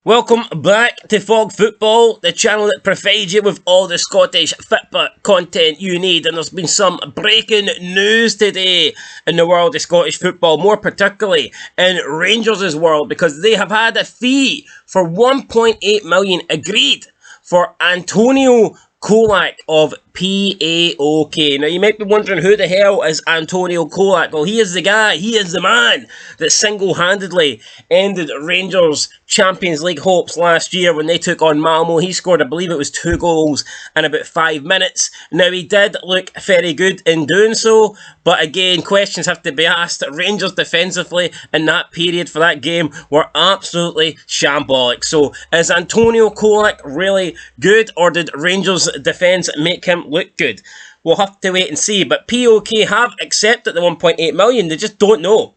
Welcome back to Fog Football, the channel that provides you with all the Scottish football content you need. And there's been some breaking news today in the world of Scottish football, more particularly in Rangers' world, because they have had a fee for 1.8 million agreed for Antonio Colak of PAOK. Now, you might be wondering, who the hell is Antonio Colak? Well, he is the guy, he is the man that single-handedly ended Rangers' Champions League hopes last year when they took on Malmo. He scored, I believe it was 2 goals in about 5 minutes. Now, he did look very good in doing so, but again, questions have to be asked. Rangers defensively in that period for that game were absolutely shambolic. So, is Antonio Colak really good, or did Rangers' defence make him look good? We'll have to wait and see, but POK have accepted the 1.8 million. They just don't know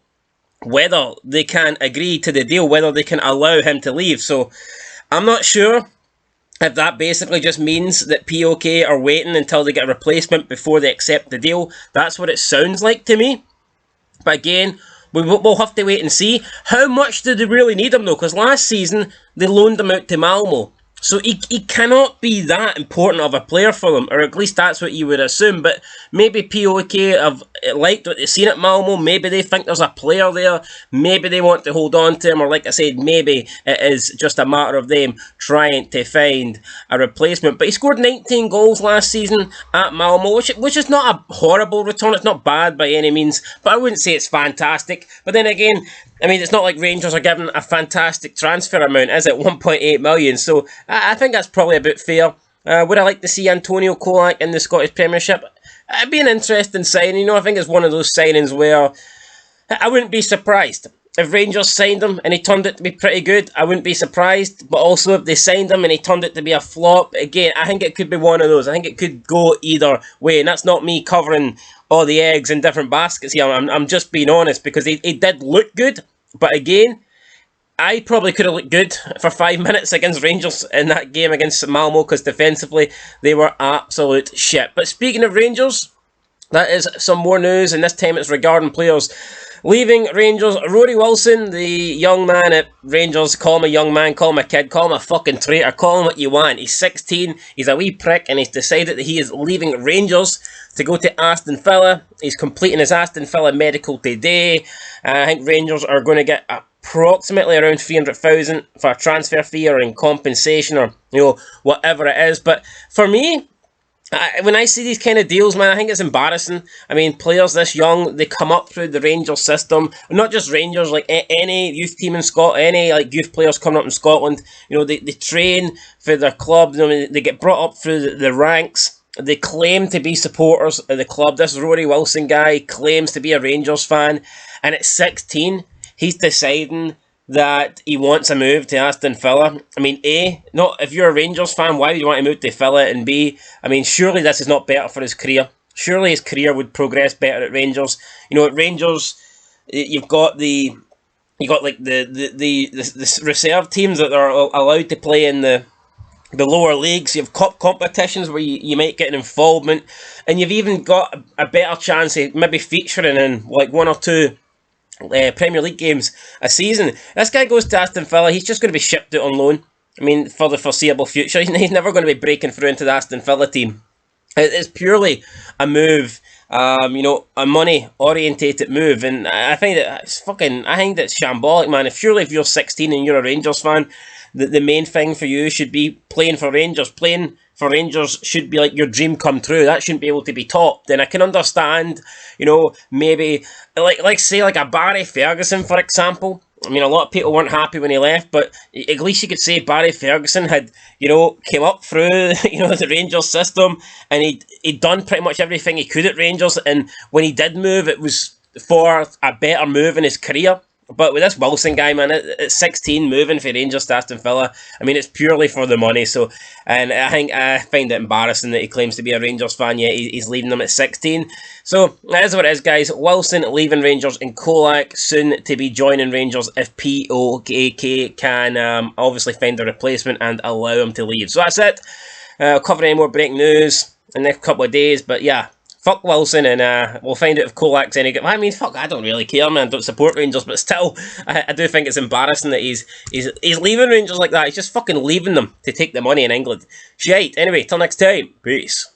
whether they can agree to the deal, whether they can allow him to leave. So I'm not sure if that basically just means that POK are waiting until they get a replacement before they accept the deal. That's what it sounds like to me. But again, we'll have to wait and see. How much do they really need him though? Because last season they loaned him out to Malmo. So he cannot be that important of a player for them, or at least that's what you would assume. But maybe POK have liked what they've seen at Malmo. Maybe they think there's a player there. Maybe they want to hold on to him, or like I said, maybe it is just a matter of them trying to find a replacement. But he scored 19 goals last season at Malmo, which is not a horrible return. It's not bad by any means, but I wouldn't say it's fantastic. But then again, I mean, it's not like Rangers are given a fantastic transfer amount, is it? 1.8 million. So I think that's probably about fair. Would I like to see Antonio Colak in the Scottish Premiership? It'd be an interesting signing. You know, I think it's one of those signings where I wouldn't be surprised if Rangers signed him and he turned it to be pretty good. I wouldn't be surprised. But also if they signed him and he turned it to be a flop, again, I think it could be one of those. I think it could go either way. And that's not me covering all the eggs in different baskets here. I'm just being honest, because he did look good. But again, I probably could have looked good for 5 minutes against Rangers in that game against Malmo, because defensively they were absolute shit. But speaking of Rangers, that is some more news, and this time it's regarding players leaving Rangers. Rory Wilson, the young man at Rangers, call him a young man, call him a kid, call him a fucking traitor, call him what you want. He's 16, he's a wee prick, and he's decided that he is leaving Rangers to go to Aston Villa. He's completing his Aston Villa medical today. I think Rangers are going to get approximately around 300,000 for a transfer fee or in compensation, or whatever it is. But for me, when I see these kind of deals, man, I think it's embarrassing. I mean, players this young, they come up through the Rangers system. Not just Rangers, like any youth team in Scotland, any like youth players coming up in Scotland. They train for their club. They get brought up through the ranks. They claim to be supporters of the club. This Rory Wilson guy claims to be a Rangers fan, and at 16, he's deciding that he wants a move to Aston Villa. I mean, if you're a Rangers fan, why would you want to move to Villa? And B, I mean, surely this is not better for his career. Surely his career would progress better at Rangers. At Rangers, you've got the reserve teams that are allowed to play in the lower leagues. You have cup competitions where you might get an involvement, and you've even got a better chance of maybe featuring in like 1 or 2 Premier League games a season. This guy goes to Aston Villa, he's just going to be shipped out on loan. I mean, for the foreseeable future. He's never going to be breaking through into the Aston Villa team. It's purely a move, a money-orientated move, and I think that's shambolic, man. If you're 16 and you're a Rangers fan, the main thing for you should be playing for Rangers. Playing for Rangers should be like your dream come true. That shouldn't be able to be topped. And I can understand, maybe like say like a Barry Ferguson, for example. I mean, a lot of people weren't happy when he left, but at least you could say Barry Ferguson had, came up through, the Rangers system, and he'd done pretty much everything he could at Rangers. And when he did move, it was for a better move in his career. But with this Wilson guy, man, at 16, moving for Rangers to Aston Villa, I mean, it's purely for the money. So, and I find it embarrassing that he claims to be a Rangers fan, yet he's leaving them at 16. So, that is what it is, guys. Wilson leaving Rangers, and Colak soon to be joining Rangers if POK can obviously find a replacement and allow him to leave. So, that's it. I'll cover any more breaking news in the next couple of days. But yeah, Fuck Wilson, and we'll find out if Colak's any good. I mean, fuck, I don't really care, man. I don't support Rangers, but still, I do think it's embarrassing that he's leaving Rangers like that. He's just fucking leaving them to take the money in England. Shite. Anyway, till next time. Peace.